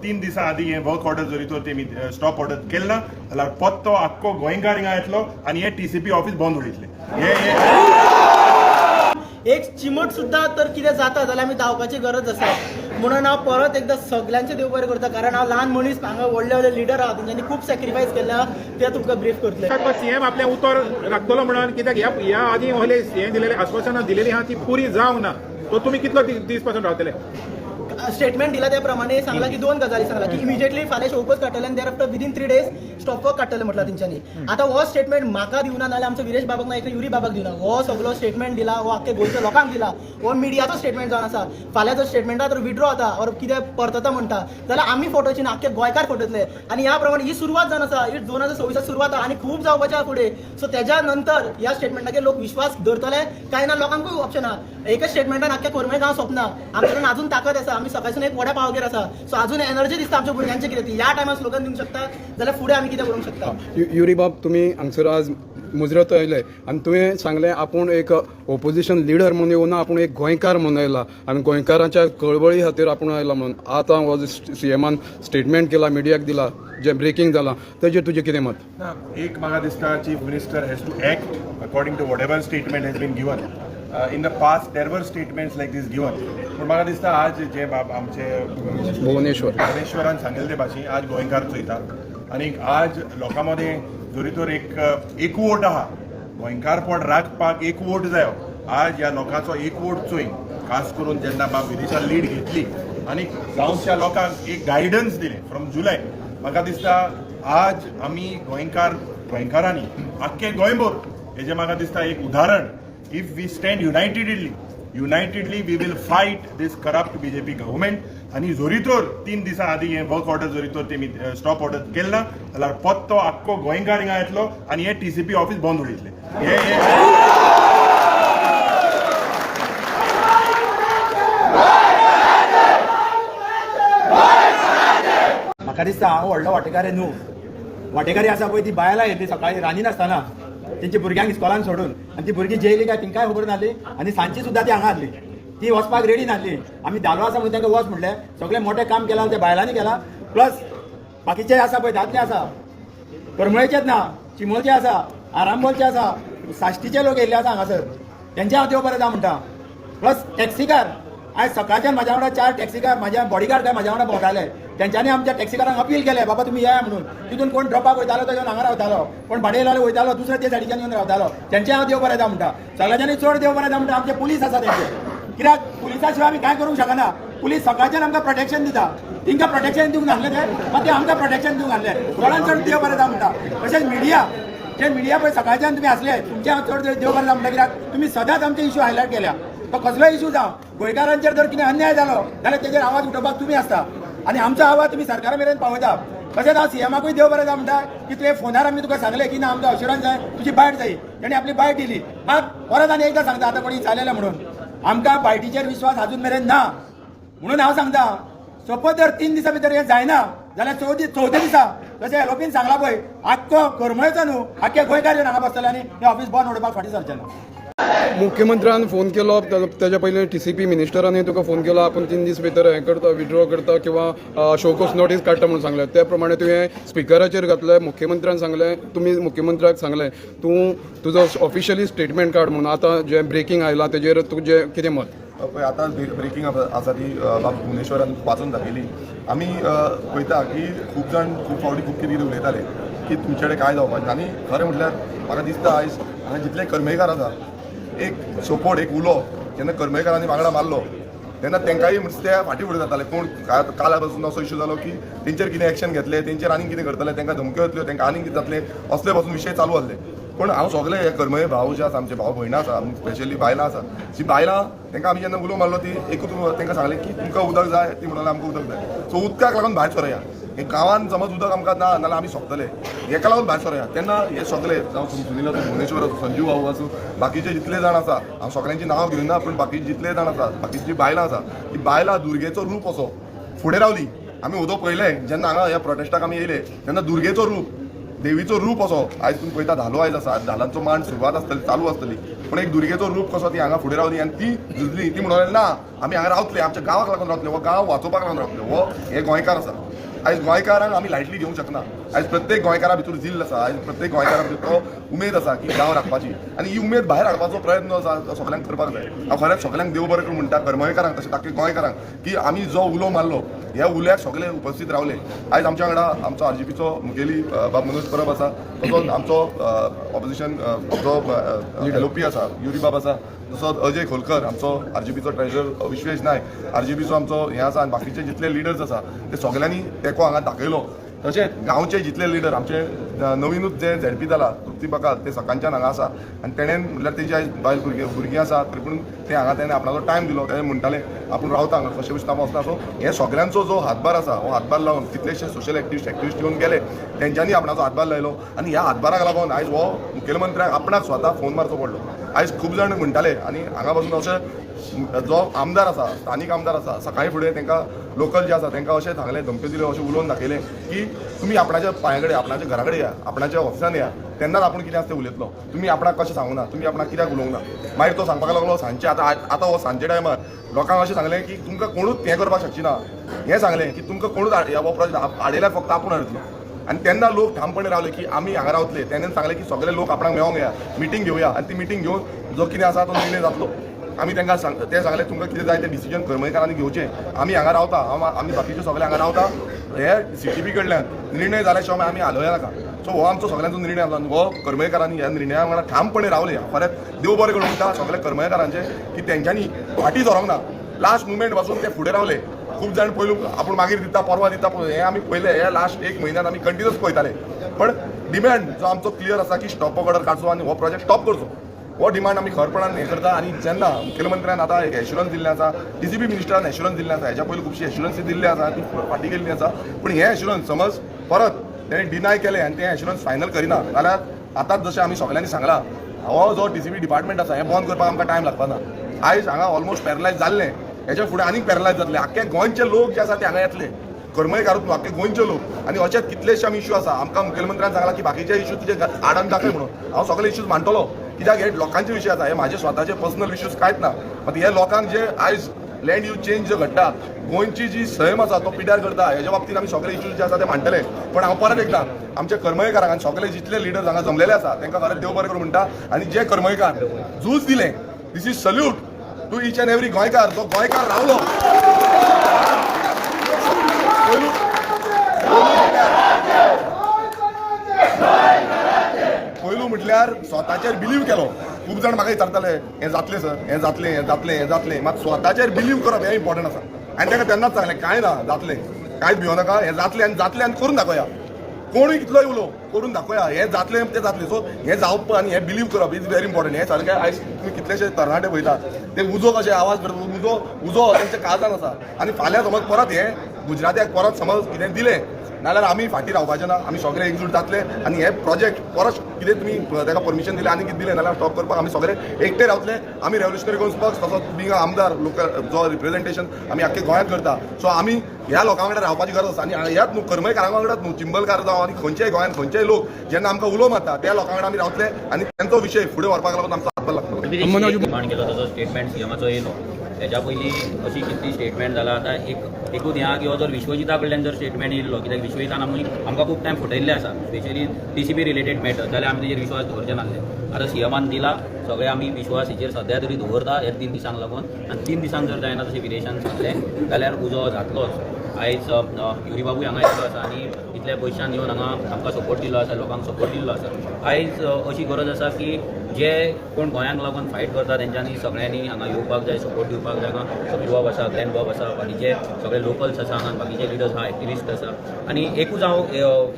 3 दिसां आदीं हे वर्क ऑर्डर जरी तर तेमी स्टॉप ऑर्डर केले ना जाल्यार पत्तो आख्खो गोंयकार हिंगा येतलो आनी हे TCP ऑफिस बंद उडयतले एक चिमट सुद्धा तर कितें जाता जाल्यार आमी धांवपाची गरज आसा म्हणून हांव परत एकदां सगळ्यांचे देव बरें करता कारण हांव ल्हान मनीस हांगा व्हडले व्हडले लिडर आहा तेंच्यांनी खूब सॅक्रिफायस केल्या ते तुमकां ब्रीफ करतले सीएम आपले उतर लागतलो म्हणून कित्याक ह्या आदी व्हडले हे दिलेले आश्वासनां दिलेली आहा ती पुरी जावंक ना तो तुमी कितलो दीस पासून रावतले स्टेटमेंट दिला त्या प्रमाणे सांगला की 2 गजाली सांगला की इमिजिएटली फाल्यां शोकच काडटले आनी there after within 3 days stop work काडटले म्हटलं तेंच्यांनी आता हो स्टेटमेंट म्हाका दिवना नाल्यार आमच्या विरेश बाबाक ना युरी बाबाक दिवना हो सगळो स्टेटमेंट दिला हो आख्खे गोंयच्या लोकांक दिला हो मिडियाचो स्टेटमेंट जावन आसा फाल्यां जर स्टेटमेंटा तर विड्रॉ जाता और कितें परतता म्हणटा जाल्यार आमी फोटोची ना आख्खे गोंयकार फोटोतले आनी ह्या प्रमाणे ही सुरवात जावन आसा ही 2026 सुरवात आनी खूब जावपाची आहा फुडें सो तेज्या नंतर ह्या स्टेटमेंटाचेर लोक विश्वास धरतले काय ना लोकांकूय ऑप्शन आहा एकच स्टेटमेंटान आख्ख्या कोरमेळ गांव सोंपना आमचे कडेन अजून ताकद आसा आमी सकाळसून एक व्हड्या पावगेर आसा सो अजून एनर्जी दिसता आमच्या भुरग्यांचे कितें ती ह्या टायमार स्लोगन दिवंक शकता जाल्यार फुडें आमी कितें करूंक शकता युरी बाब तुम्ही हांगसर आज मुजरत आयले आनी तुवें सांगलें आपूण एक ओपोजिशन लिडर म्हणून येवना आपूण एक गोंयकार म्हणून आयला आनी गोंयकारांच्या कळवळी खातीर आपूण आयला म्हणून आतां हो सीएमान स्टेटमेंट केला मिडियाक दिला जे ब्रेकिंग जाला तेजेर तुजें कितें मत एक म्हाका दिसता chief minister has to act according to whatever statement has been given in the past there were statements like this given पूण म्हाका दिसता आज जे बाब आमचे भुवनेश्वरान सांगलेले ते भाशेन आज गोंयकार चोयता आनी आज लोकां मदें जरी तर एक एकवोट आहा गोंयकारपण राखपाक एक वोट जायो आज ह्या लोकांचो एक वोट चोय खास करून जेन्ना बाब विदेशान लीड घेतली आनी गांवच्या एक गायडन्स दिले फ्रॉम जुलय म्हाका दिसता आज आमी गोंयकारांनी आख्खे गोंयभर हेजें म्हाका दिसता एक उदाहरण if we stand unitedly we will fight these corrupt BJP government आनी जरी तर 3 दिसां आदीं हे वर्क ऑर्डर जरी तर तेमी स्टॉप ऑर्डर केले ना जाल्यार पत्तो आख्खो गोंयकार हिंगा येतलो आनी हे TCP ऑफिस बंद उडयतले म्हाका दिसता हांव व्हडलो वांटेकार न्हू वांटेकारी आसा पळय ती बायलां येतली सकाळीं रांदीन आसतना तेंची भुरग्यांक इस्कॉलान सोडून आनी ती भुरगीं जेयली काय तिंकाय खबर नासली आनी सांजची सुद्दां ती हांगा आसली ती वचपाक रेडी नासली आमी धालो आसा म्हणून तांकां वच म्हटलें सगळें मोठें काम केलां त्या बायलांनी केलां प्लस बाकीचे आसा पळय दादले आसा करमळेचेच ना चिमोलचे आसा आरांबोलचे आसा साश्टीचे लोक येयल्ले आसा हांगासर तेंचे हांव देव बरें जा म्हणटा प्लस टॅक्सीकार आयज सकाळच्यान म्हाज्या वांगडा 4 टॅक्सीकार म्हाज्या बॉडीगार्ड काय म्हाज्या वांगडा भोंवताले तेंच्यांनी आमच्या टॅक्सीकारांक अपील केलें बाबा तुमी या म्हणून तितून कोण ड्रॉपाक वयतालो तो येवन हांगा रावतालो कोण भाडे येयलो वयतालो दुसऱ्या ते सायडीच्यान येवन रावतालो तेंचे हांव देव बरें जा म्हणटा सगळ्यांनी चड देव बरें जा म्हणटा आमचे पुलीस आसा तेंचे कित्याक पुलिसा शिवाय आमी कांय करूंक शकना पुलीस सकाळच्यान आमकां प्रोटेक्शन दिता तिंका प्रोटेक्शन दिवंक नासलें ते मात ते आमकां प्रोटेक्शन दिवंक नासलें चडान चड देव बरें जा म्हणटा तशेंच मिडिया पळय सकाळच्यान तुमी आसले तुमचे हांव चड देव बरें जा म्हणटा कित्याक तुमी सदांच आमचे इश्यू हायलायट केल्या तो कसलोय इश्यू जावं गोंयकारांचेर जर कितें अन्याय जालो जाल्यार तेजेर आवाज उठोवपाक तुमी आसता आनी आमचो आवाज तुमी सरकारा मेरेन पावयता तशेंच हांव सीएमाकूय देव बरें जा म्हणटा की तुवें फोनार आमी तुका सांगलें की ना आमचो अश्युरन्स जाय तुजी बायट जायी तेणी आपली बायट दिली परत आनी एकदां सांगता आतां कोणी जालेलें म्हणून आमकां बायटीचेर विश्वास अजून मेरेन ना म्हणून हांव सांगता सपोज जर 3 दिसां भितर हें जायना जाल्यार चवथे दिसा जशें एलोपीन सांगला पळय आख्खो करमळेचो न्हू आख्खे गोंयकार येवन हांगा बसतले आनी हे ऑफिस बंद उडोवपाक फाटीं सरचें ना मुख्यमंत्र्यान फोन केलो तेच्या पयलीं TCP मिनिस्टरांनी तुका फोन केलो आपूण 3 दीस भितर हें करता विड्रॉ करता किंवा शोकोस नोटीस काडटा म्हणून सांगलें त्या प्रमाणे तुवें स्पिकराचेर घातलें मुख्यमंत्र्यान सांगलें तुमी मुख्यमंत्र्याक सांगलें तूं तुजो ऑफिशियली स्टेटमेंट काड म्हणून आतां जें ब्रेकिंग आयलां तेजेर तुजें कितें मत पळय आतां ब्रेकिंग आसा ती भुवनेश्वरान वाचून दाखयली आमी पळयता की खूब जाण खूब फावटी खूब कितें उलयताले की तुमचे कडेन काय जावपाचें आनी खरें म्हटल्यार म्हाका दिसता आयज हांगा जितले कर्मेकार आसा एक सपोर्ट एक उलो जेन्ना कर्मेकारांनी वांगडा मारलो तेन्ना तेंकाय ते फाटीं फुडें जाताले कोण काला पासून असो इश्यू जालो की तेंचेर कितें एक्शन घेतले तेंचेर आनीक कितें करतले तेंकां धमक्यो येतल्यो तेंकां आनीक कितें जातलें असले पासून विशय चालू आसले पूण हांव सगळे हे कर्मळे भाव जे आसा आमचे भाव भयणां आसा स्पेशली बायलां आसा ती बायलां तेंकां आमी जेन्ना उलो मारलो ती एकूच तेंकां सांगलें की तुमकां उदक जाय ती म्हणलें आमकां उदक जाय सो उदकाक लागून भायर सरया हे गांवांत समज उदक आमकां ना नाल्यार आमी सोंपतले हेका लागून भायर सरया तेन्ना हे सगळे जावं सुनील आसूं भुवनेश्वर आसूं संजीव भाऊ आसूं बाकीचे जितले जाण आसा हांव सगळ्यांची नांवां घेवना पूण बाकीचे जितले जाण आसा बाकीची जी बायलां आसा ती बायलां दुर्गेचो रूप असो फुडें रावली आमी उदक पळयलें जेन्ना हांगा ह्या प्रोटेस्टाक आमी येयले तेन्ना दुर्गेचो रूप देवीचो रूप असो आयज तुमी पळयता धालो आयज आसा धालांचो मान सुरवात आसतली चालू आसतली पूण एक दुर्गेचो रूप कसो ती हांगा फुडें रावली आनी ती झुजली ती म्हणून ना आमी हांगा रावतले आमच्या गांवाक लागून रावतले हो गांव वाचोवपाक लागून रावतले हो हे गोंयकार आसा आयज गोंयकारांक आमी लायटली घेवंक शकना आयज प्रत्येक गोंयकारा भितर जिल्ल आसा आयज प्रत्येक गोंयकारा भितर तो उमेद आसा की गांव राखपाची आनी ही उमेद भायर हाडपाचो प्रयत्न आसा तो सगळ्यांक करपाक जाय हांव खरेंच सगळ्यांक देव बरें करून म्हणटा कर्मयकारांक तशें ताके गोंयकारांक की आमी जो उलो मारलो ह्या उल्याक सगळे उपस्थित रावले आयज आमच्या वांगडा आमचो आरजीपीचो मुखेली बाब मनोज परब आसा तसोच आमचो ऑपोजिशन जो एलओपी आसा युरी बाब आसा तसोच अजय खोलकर आमचो आरजीपीचो ट्रेजरर विश्वेश नायक आरजीपीचो आमचो हें आसा आनी बाकीचे जितले लिडर्स आसा ते सगळ्यांनी तेको हांगा दाखयलो तशेंच गांवचे जितले लिडर आमचे नवीनूच जे झेडपी जाला तृप्ती बकाल ते सकाळच्यान हांगा आसा आनी तेणें म्हणल्यार तेजी आयज बायल भुरगीं आसा तरी पूण ते हांगा तेणें आपणाचो टायम दिलो तेणें म्हणटाले आपूण रावता हांगा कशें वचता वचना सो हे सगळ्यांचो जो हातभार आसा हो हातभार लावन कितलेशे सोशल एक्टिविस्ट येवन गेले तेंच्यांनी आपणाचो हातभार लायलो आनी ह्या हातभाराक लागून आयज हो मुखेलमंत्र्याक आपणाक स्वता फोन मारचो पडलो आयज खूब जाण म्हणटाले आनी हांगा पासून अशें जो आमदार आसा स्थानीक आमदार आसा सकाळी फुडें तांकां लोकल जे आसा तांकां अशें सांगलें धमक्यो दिल्यो अशें उलोवन दाखयलें की तुमी आपणाच्या पांया कडेन आपणाच्या घरा कडेन या आपणाच्या ऑफिसान या तेन्नाच आपूण कितें आसा तें उलयतलो तुमी आपणाक कशें सांगूंक ना तुमी आपणाक कित्याक उलोवंक ना मागीर तो सांगपाक लागलो सांजचे आतां हो सांजचे टायमार लोकांक अशें सांगलें की तुमकां कोणूच हें करपाक शकची ना हें सांगलें की तुमकां कोणूच हो प्रोजेक्ट आडयल्यार फक्त आपूण हाडटलो आनी तेन्ना लोक ठामपणे रावले की आमी हांगा रावतले तेन्ना सांगलें की सगळे लोक आपणाक मेळोंक या मिटींग घेवया आनी ती मिटींग घेवन जो कितें आसा तो निर्णय जातलो आमी तांकां ते सांगलें तुमकां कितें जाय तें डिसिजन कर्मयकारांनी घेवचें आमी हांगा रावता आमी बाकीचे सगळे हांगा रावता हे सीटीपी कडल्यान निर्णय जाल्या शिवाय आमी हालोया नाका सो हो आमचो सगळ्यांचो निर्णय आसलो हो कर्मयकारांनी ह्या निर्णया वांगडा ठामपणे रावले खरेंच देव बरें करून म्हणटा सगळ्या कर्मयकारांचे की तेंच्यांनी फाटीं सरोंक ना लास्ट मुमेंट पासून ते फुडें रावले खूब जाण पयलू आपूण मागीर दिता परवा दिता हे आमी पयले हे लास्ट एक म्हयन्यान आमी कंटिन्यूस पळयताले पण डिमांड जो आमचो क्लियर आसा की स्टॉप ऑर्डर काडचो आनी हो प्रोजेक्ट स्टॉप करचो हो डिमांड आमी खरपणान हें करता आनी जेन्ना मुखेलमंत्र्यान आतां एक एश्युरन्स दिल्लें आसा डीसीपी मिनिस्टरान एश्युरन्स दिल्लें आसा हेच्या पयलीं खुबशी एश्युरन्स दिल्ली आसा ती फाटीं गेल्ली आसा पूण हें एश्युरन्स समज परत तेणें डिनाय केलें आनी तें एश्युरन्स फायनल करिना जाल्यार आतांच जशें आमी सगळ्यांनी सांगलां हो जो डीसीपी डिपार्टमेंट आसा हें बंद करपाक आमकां टायम लागपाना आयज हांगा ऑलमोस्ट पॅरलायज जाल्लें हेच्या फुडें आनीक पॅरलायज जातले आख्खे गोंयचे लोक जे आसा ते हांगा येतले कर्मयकारूच न्हू आख्खे गोंयचे लोक आनी अशेंच कितलेशे आमी इश्यू आसा आमकां मुखेलमंत्र्यान सांगलां की बाकीचे इश्यू तुजे आडान दाखय म्हणून हांव सगळे इश्यूज मांडटलो कित्याक हे लोकांचे विशय आसा हे म्हाजे स्वताचे पर्सनल इश्यूज कांयच ना मात हे लोकांक जे आयज लँड यूज चेंज जो घडटा गोंयची जी सैम आसा तो पिड्यार करता हेच्या बाबतींत आमी सगळे इश्यूज जे आसा ते मांडटले पण हांव परत एकदां आमच्या कर्मयकारांक आनी सगळे जितले लिडर्स हांगा जमलेले आसा तांकां खरेंच देव बरें करून म्हणटा आनी जे कर्मयकार झूज दिलें this is salute to each and every गोंयकार जो गोंयकार रावलो पयलू म्हटल्यार स्वताचेर बिलीव केलो खूब जाण म्हाका विचारताले हें जातलें सर हें जातलें हें जातलें हें जातलें मात स्वताचेर बिलीव करप हें इम्पॉर्टंट आसा आनी ताका तेन्नाच सांगलें कांय ना जातलें कांयच भिवो नाका हें जातलें आनी करून दाखोवया कोणूय कितलोय उलो करून दाखोवया हें जातलें तें जातलें सो हें जावप आनी हें बिलीव करप इज व्हेरी इम्पॉर्टंट हें सारकें आयज तुमी कितलेशे तरणाटे पळयता ते उजो कशें आवाज करता उजो तेंच्या काळजान आसा आनी फाल्यां समज परत हें गुजरात्याक परत समज कितें दिलें नाल्यार आमी फाटीं रावपाचें ना आमी सगळे एकजूट जातले आनी हे प्रोजेक्ट परत कितें तुमी ताका परमिशन दिलें आनी कितें दिलें नाल्यार स्टॉप करपाक आमी सगळे एकटे रावतले आमी रेव्होल्युशनरी गोल्स पक्ष तसोच बिंग आमदार लोकल जो रिप्रेझेंटेशन आमी आख्खे गोंयांत करता सो आमी ह्या लोकां वांगडा रावपाची गरज आसा आनी ह्याच न्हू कर्मयकारां वांगडाच न्हू चिंबलकार जावं आनी खंयच्याय गोंयांत खंयच्याय लोक जेन्ना आमकां उलो मारता त्या लोकां वांगडा आमी रावतले आनी तांचो विशय फुडें व्हरपाक लागून आमचो हातभार लागतलो डिमांड केलो ताचो स्टेटमेंट सीएमाचो येयलो तेच्या पयलीं अशी कितली स्टेटमेंट जाला आतां एकूच ह्या की हो जर विश्वजिता कडल्यान जर स्टेटमेंट येयल्लो कित्याक विश्वजितान आमकां खूब टायम फटयल्ले आसा स्पेशली टीसीपी रिलेटेड मॅटर जाल्यार आमी तेजेर विश्वास दवरचे नासले आतां सीएमान दिला सगळे आमी विश्वास हेचेर सद्या तरी दवरता ह्या 3 दिसांक लागून आनी 3 दिसांक जर जायना तशें विरेशान सांगलें जाल्यार उजो जातलोच आयज युरी बाबूय हांगा येयल्लो आसा आनी इतल्या पयशान येवन हांगा आमकां सपोर्ट दिल्लो आसा लोकांक सपोर्ट दिल्लो आसा आयज अशी गरज आसा की जे कोण गोंयांक लागून फायट करता तेंच्यांनी सगळ्यांनी हांगा येवपाक जाय सपोर्ट दिवपाक जाय हांगा समीर बाब आसा ग्लॅन बाब आसा बाकीचे सगळे लोकल्स आसा हांगा बाकीचे लिडर्स आहा एक्टिविस्ट आसा आनी एकूच हांव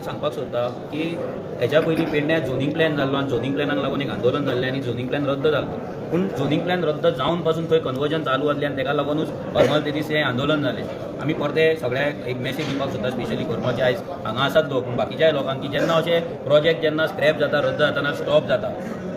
सांगपाक सोदता की हेच्या पयलीं पेडण्यात झोनींग प्लॅन जाल्लो आनी झोनींग प्लॅनाक लागून एक आंदोलन जाल्लें आनी झोनींग प्लॅन रद्द जाल्लो पूण झोनींग प्लॅन रद्द जावन पासून थंय कन्वर्जन चालू आसलें आनी ताका लागूनूच हरमल ते दीस हें आंदोलन जालें आमी परते सगळ्याक एक मॅसेज दिवपाक सोदता स्पेशली कर्मचे आयज हांगा आसात लोक पूण बाकीच्या लोकांक की जेन्ना अशें प्रोजेक्ट जेन्ना स्क्रॅप जाता रद्द जाताना स्टॉप जाता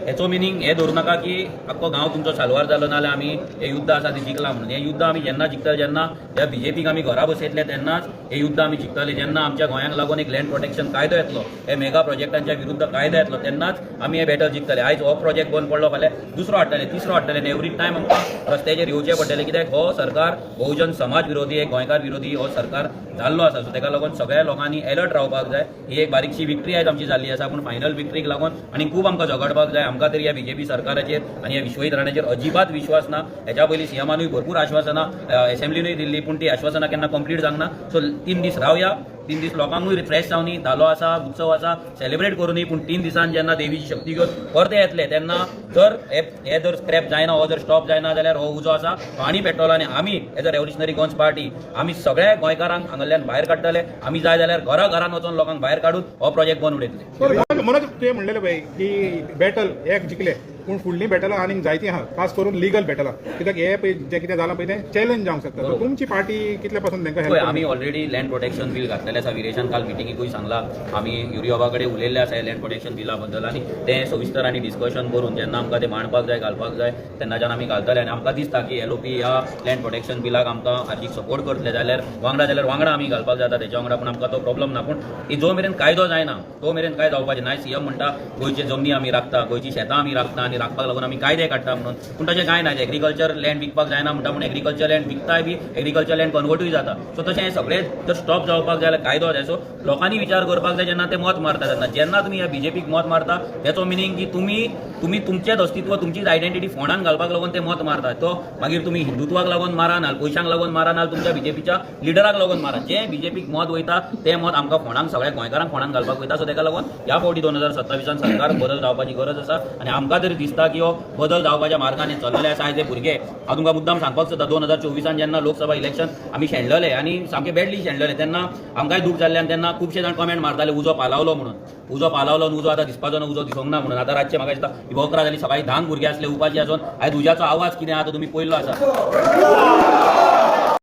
हेचो मिनींग हे धरू नाका की आख्खो गांव तुमचो साल्वार जालो नाल्यार आमी हे युद्ध आसा ते जिखला म्हणून. हे युद्ध आमी जेन्ना जिखतले, जेन्ना ह्या बीजेपीक आमी घरा बसयतले तेन्नाच हे युद्ध आमी जिखतले. जेन्ना आमच्या गोंयांक लागून एक लँड प्रोटेक्शन कायदो येतलो, हे मेगा प्रोजेक्टांच्या विरुद्ध कायदो येतलो, तेन्नाच आमी हे बॅटल जिखतले. आयज हो प्रोजेक्ट बंद पडलो, फाल्यां दुसरो हाडटले, तिसरो हाडटले आनी एवरी टायम आमकां रस्त्याचेर येवचें पडटलें. कित्याक हो सरकार बहुजन समाज विरोधी, एक गोंयकार विरोधी हो सरकार जाल्लो आसा. सो तेका लागून सगळ्या लोकांनी अलर्ट रावपाक जाय. ही एक बारीकशी विक्ट्री आयज आमची जाल्ली आसा, पूण फायनल विक्ट्रीक लागून आनी खूब आमकां झगडपाक जाय. आमकां तरी ह्या बीजेपी सरकाराचेर आनी ह्या विश्वहित अजिबात विश्वास ना. हेच्या पयलीं सीएमानूय भरपूर आश्वासनां असेंब्लीनूय दिल्ली, पूण ती आश्वासनां केन्ना कंप्लीट जावंक ना. सो 3 दीस रावया, 3 दीस लोकांकूय रिफ्रेश जावनी, धालो आसा, उत्सव आसा, सेलिब्रेट करूनी. पूण 3 दिसान जेन्ना देवीची शक्ती घेवन परते येतले तेन्ना जर हे जर स्क्रॅप जायना, हो जर स्टॉप जायना जाल्यार हो उजो आसा पाणी पेट्रोल. आनी आमी एज अ रेव्होल्युशनरी गोंस पार्टी आमी सगळ्या गोंयकारांक हांगाल्यान भायर काडटले. आमी जाय जाल्यार घरान वचून लोकांक भायर काडून हो प्रोजेक्ट बंद उडयतले. मनोज तुवें म्हणलेलें पळय की बॅटल एक जिखले, पूण फुडलीं बॅटलां आनीक जायतीं आहा, खास करून लिगल बॅटलां. कित्याक हे पळय जें कितें जालां पळय तें चॅलेंज जावंक शकता. सो तुमची पार्टी कितले पासून तांकां होय, आमी ऑलरेडी लँड प्रोटेक्शन बील घातलेलें आसा. विरेशान काल मिटिंगेकूय सांगला, आमी युरी बाबा कडेन उलयल्ले आसा लँड प्रोटेक्शन बिला बद्दल, आनी तें सविस्तर आनी डिस्कशन करून जेन्ना आमकां तें मांडपाक जाय, घालपाक जाय, तेन्नाच्यान आमी घालतले. आनी आमकां दिसता की LOP ह्या लँड प्रोटेक्शन बिलाक आमकां आर्थीक सपोर्ट करतले जाल्यार वांगडा आमी घालपाक जाता तेच्या वांगडा. पूण आमकां तो प्रॉब्लम ना. पूण जो मेरेन कायदो जायना तो मेरेन काय जावपाचें ना. सीएम म्हणटा गोंयचे जमनी आमी राखता, गोंयची शेतां आमी राखता आनी राखपाक लागून आमी कायदे काडटा म्हणून. पूण तशें कांय ना. एग्रीकल्चर लँड विकपाक जायना म्हणटा, पूण एग्रीकल्चर लँड विकताय बी, एग्रीकल्चर लँड कन्वर्टूय जाता. सो तशें हें सगळें जर स्टॉप जावपाक जाय जाल्यार कायदो जाय. सो लोकांनी विचार करपाक जाय जेन्ना ते मत मारता तेन्ना. जेन्ना तुमी ह्या बीजेपीक मत मारता हेचो मिनींग की तुमी तुमचेच अस्तित्व, तुमचीच आयडेंटिटी फोंडान घालपाक लागून ते मत मारता. तो मागीर तुमी हिंदुत्वाक लागून मारा नाल, पयशांक लागून मारा नाल, तुमच्या बीजेपीच्या लिडराक लागून मारा. जें बीजेपीक मत वयता तें मत आमकां फोंडांक, सगळ्या गोंयकारांक फोंडांक घालपाक वयता. सो तेका लागून ह्या फावटी 2027 सरकार बदल जावपाची गरज आसा. आनी आमकां तरी दिसता की हो बदल जावपाच्या मार्गान चल्लेले आसा. आयज हे भुरगे हांव तुमकां मुद्दाम सांगपाक सोदता, 2024 जेन्ना लोकसभा इलेक्शन आमी शेणलेले आनी सामके बॅडली शेणलेले तेन्ना आमकांय दूख जाल्ले. आनी तेन्ना खुबशे जाण कमेंट मारताले उजो पालावलो म्हणून. उजो पालावलो आनी उजो आतां दिसपाचो ना, उजो दिसोंक ना म्हणून. आतां रातचे म्हाका दिसता 11 जाली, सकाळीं 10 भुरगे आसले उपाशी आसून. आयज उज्याचो आवाज कितें आहा तो तुमी पळयल्लो आसा.